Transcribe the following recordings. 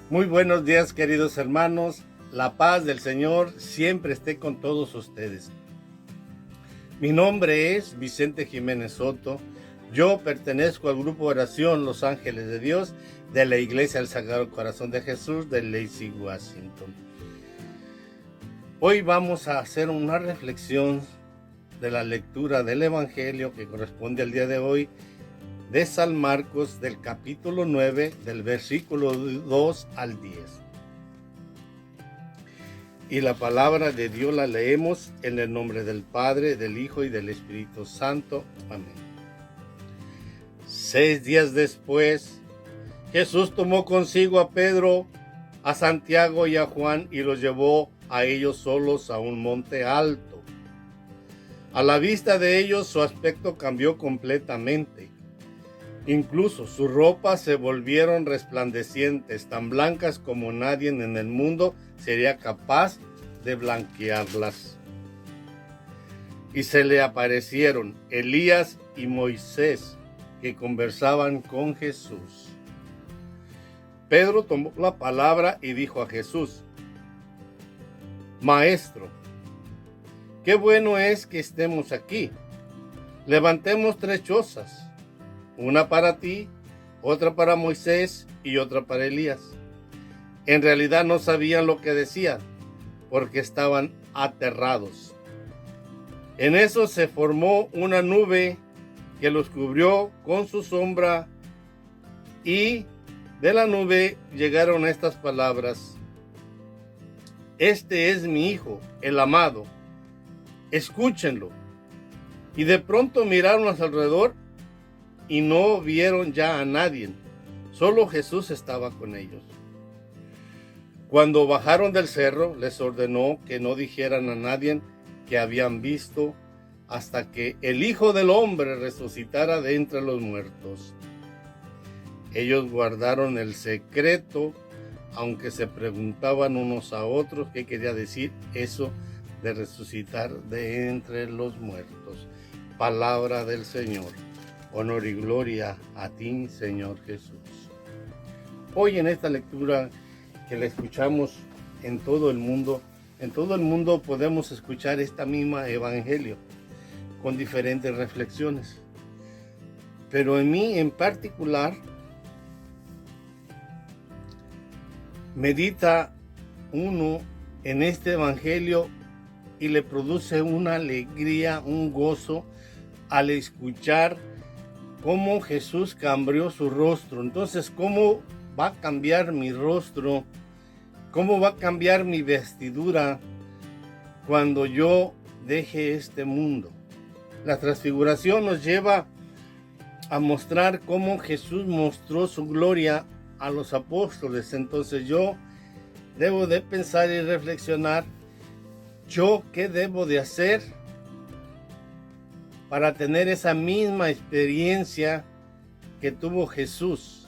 Muy buenos días, queridos hermanos. La paz del Señor siempre esté con todos ustedes. Mi nombre es Vicente Jiménez Soto. Yo pertenezco al grupo Oración Los Ángeles de Dios de la Iglesia del Sagrado Corazón de Jesús de Lacey, Washington. Hoy vamos a hacer una reflexión de la lectura del Evangelio que corresponde al día de hoy de San Marcos, del capítulo 9, del versículo 2 al 10. Y la palabra de Dios la leemos en el nombre del Padre, del Hijo y del Espíritu Santo. Amén. 6 días después, Jesús tomó consigo a Pedro, a Santiago y a Juan y los llevó a ellos solos a un monte alto. A la vista de ellos su aspecto cambió completamente. Incluso sus ropas se volvieron resplandecientes, tan blancas como nadie en el mundo sería capaz de blanquearlas. Y se le aparecieron Elías y Moisés, que conversaban con Jesús. Pedro tomó la palabra y dijo a Jesús: Maestro, qué bueno es que estemos aquí. Levantemos 3 chozas. Una para ti, otra para Moisés y otra para Elías. En realidad no sabían lo que decían, porque estaban aterrados. En eso se formó una nube que los cubrió con su sombra, y de la nube llegaron estas palabras: Este es mi Hijo, el amado. Escúchenlo. Y de pronto miraron a su alrededor y no vieron ya a nadie, solo Jesús estaba con ellos. Cuando bajaron del cerro, les ordenó que no dijeran a nadie que habían visto hasta que el Hijo del Hombre resucitara de entre los muertos. Ellos guardaron el secreto, aunque se preguntaban unos a otros qué quería decir eso de resucitar de entre los muertos. Palabra del Señor. Honor y gloria a ti, Señor Jesús. Hoy en esta lectura que la escuchamos en todo el mundo podemos escuchar esta misma evangelio con diferentes reflexiones. Pero en mí en particular medita uno en este evangelio y le produce una alegría, un gozo al escuchar cómo Jesús cambió su rostro. Entonces, ¿cómo va a cambiar mi rostro? ¿Cómo va a cambiar mi vestidura cuando yo deje este mundo? La transfiguración nos lleva a mostrar cómo Jesús mostró su gloria a los apóstoles. Entonces yo debo de pensar y reflexionar, ¿yo qué debo de hacer para tener esa misma experiencia que tuvo Jesús?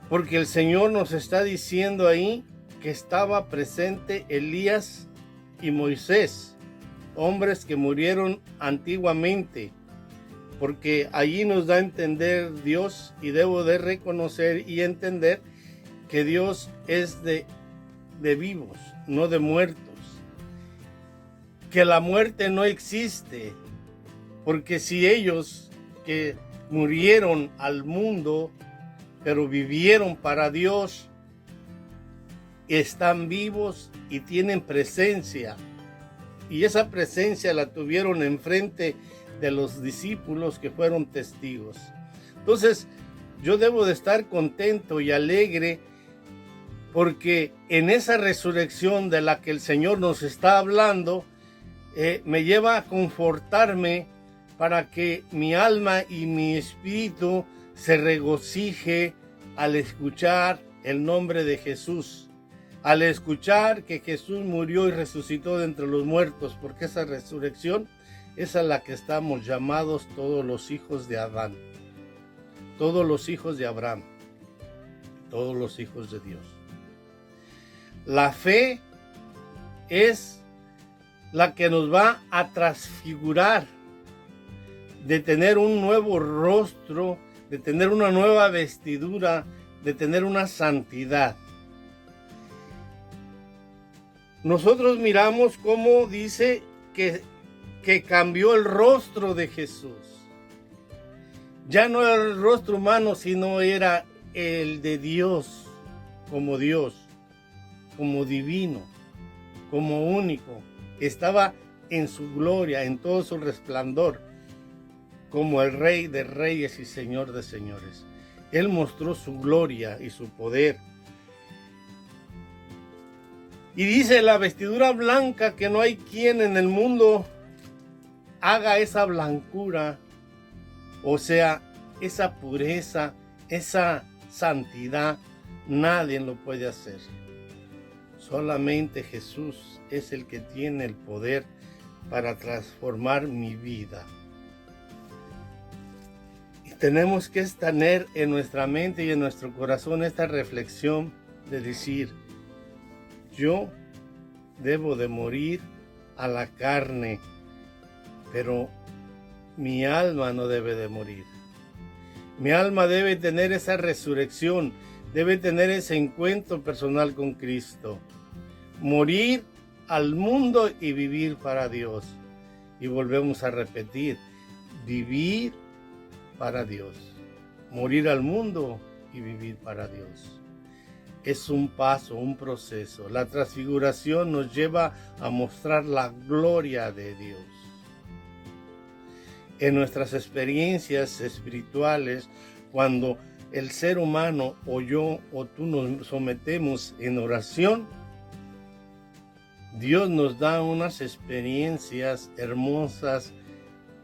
Porque el Señor nos está diciendo ahí que estaba presente Elías y Moisés, hombres que murieron antiguamente, porque allí nos da a entender Dios, y debo de reconocer y entender que Dios es de vivos, no de muertos. Que la muerte no existe, porque si ellos que murieron al mundo, pero vivieron para Dios, están vivos y tienen presencia, y esa presencia la tuvieron enfrente de los discípulos que fueron testigos. Entonces yo debo de estar contento y alegre, porque en esa resurrección de la que el Señor nos está hablando, me lleva a confortarme para que mi alma y mi espíritu se regocije al escuchar el nombre de Jesús, al escuchar que Jesús murió y resucitó de entre los muertos, porque esa resurrección es a la que estamos llamados todos los hijos de Adán, todos los hijos de Abraham, todos los hijos de Dios. La fe es la que nos va a transfigurar, de tener un nuevo rostro, de tener una nueva vestidura, de tener una santidad. Nosotros miramos cómo dice que cambió el rostro de Jesús. Ya no era el rostro humano, sino era el de Dios, como divino, como único. Estaba en su gloria, en todo su resplandor, como el Rey de Reyes y Señor de Señores. Él mostró su gloria y su poder. Y dice la vestidura blanca, que no hay quien en el mundo haga esa blancura, o sea, esa pureza, esa santidad, nadie lo puede hacer. Solamente Jesús es el que tiene el poder para transformar mi vida. Y tenemos que tener en nuestra mente y en nuestro corazón esta reflexión de decir: yo debo de morir a la carne, pero mi alma no debe de morir. Mi alma debe tener esa resurrección, debe tener ese encuentro personal con Cristo. Morir al mundo y vivir para Dios. Y volvemos a repetir, vivir para Dios. Morir al mundo y vivir para Dios. Es un paso, un proceso. La transfiguración nos lleva a mostrar la gloria de Dios. En nuestras experiencias espirituales, cuando el ser humano o yo o tú nos sometemos en oración, Dios nos da unas experiencias hermosas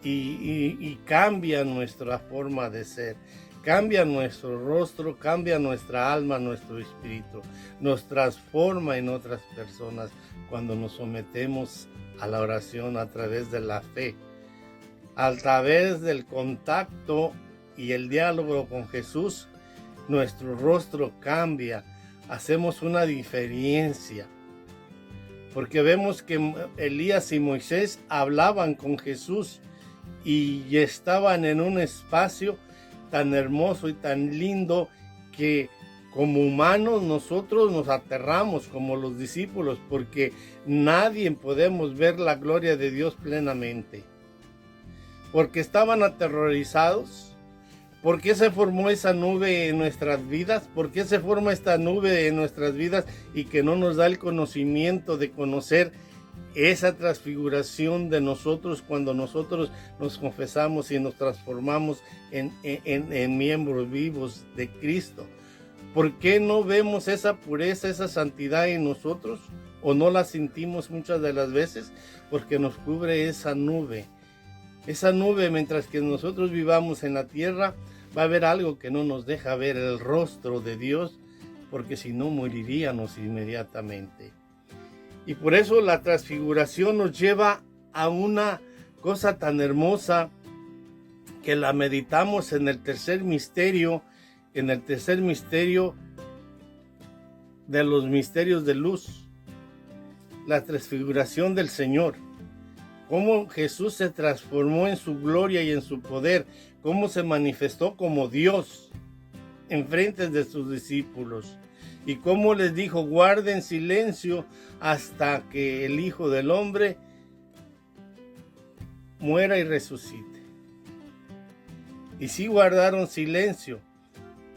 y cambia nuestra forma de ser, cambia nuestro rostro, cambia nuestra alma, nuestro espíritu, nos transforma en otras personas cuando nos sometemos a la oración a través de la fe. A través del contacto y el diálogo con Jesús, nuestro rostro cambia, hacemos una diferencia. Porque vemos que Elías y Moisés hablaban con Jesús y estaban en un espacio tan hermoso y tan lindo que como humanos nosotros nos aterramos como los discípulos, porque nadie podemos ver la gloria de Dios plenamente. Porque estaban aterrorizados. ¿Por qué se formó esa nube en nuestras vidas? ¿Por qué se forma esta nube en nuestras vidas y que no nos da el conocimiento de conocer esa transfiguración de nosotros cuando nosotros nos confesamos y nos transformamos en miembros vivos de Cristo? ¿Por qué no vemos esa pureza, esa santidad en nosotros? ¿O no la sentimos muchas de las veces? Porque nos cubre esa nube. Esa nube, mientras que nosotros vivamos en la tierra, va a haber algo que no nos deja ver el rostro de Dios, porque si no moriríamos inmediatamente. Y por eso la transfiguración nos lleva a una cosa tan hermosa que la meditamos en el tercer misterio de los misterios de luz, la transfiguración del Señor. Cómo Jesús se transformó en su gloria y en su poder, cómo se manifestó como Dios en frente de sus discípulos y cómo les dijo: guarden silencio hasta que el Hijo del Hombre muera y resucite. Y sí guardaron silencio,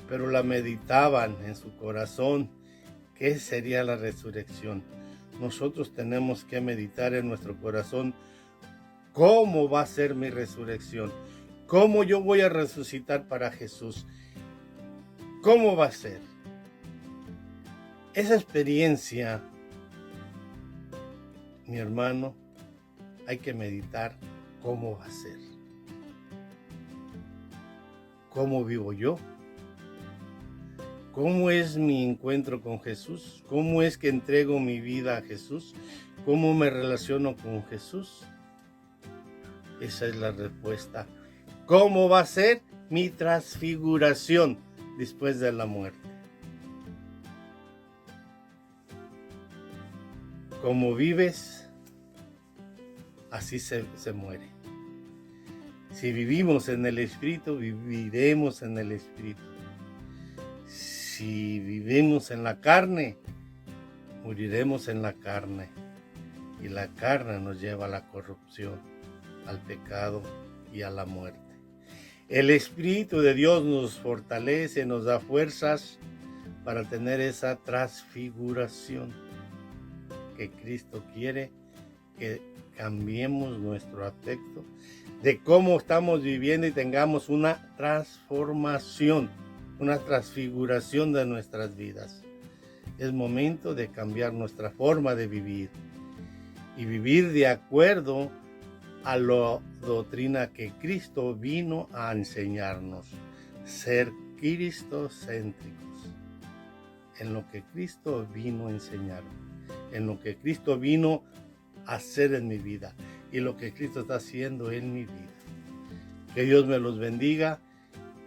pero la meditaban en su corazón. ¿Qué sería la resurrección? Nosotros tenemos que meditar en nuestro corazón. ¿Cómo va a ser mi resurrección? ¿Cómo yo voy a resucitar para Jesús? ¿Cómo va a ser? Esa experiencia, mi hermano, hay que meditar cómo va a ser. ¿Cómo vivo yo? ¿Cómo es mi encuentro con Jesús? ¿Cómo es que entrego mi vida a Jesús? ¿Cómo me relaciono con Jesús? Esa es la respuesta. ¿Cómo va a ser mi transfiguración después de la muerte? Como vives, así se muere. Si vivimos en el Espíritu, viviremos en el Espíritu. Si vivimos en la carne, moriremos en la carne. Y la carne nos lleva a la corrupción, al pecado y a la muerte. El Espíritu de Dios nos fortalece, nos da fuerzas para tener esa transfiguración que Cristo quiere, que cambiemos nuestro aspecto de cómo estamos viviendo y tengamos una transformación, una transfiguración de nuestras vidas. Es momento de cambiar nuestra forma de vivir y vivir de acuerdo a la doctrina que Cristo vino a enseñarnos, ser cristocéntricos, en lo que Cristo vino a enseñarme, en lo que Cristo vino a hacer en mi vida y lo que Cristo está haciendo en mi vida. Que Dios me los bendiga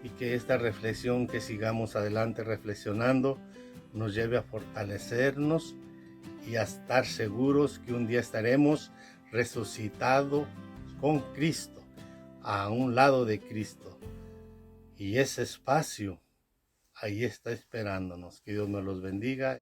y que esta reflexión, que sigamos adelante reflexionando, nos lleve a fortalecernos y a estar seguros que un día estaremos resucitados con Cristo, a un lado de Cristo. Y ese espacio ahí está esperándonos. Que Dios me los bendiga.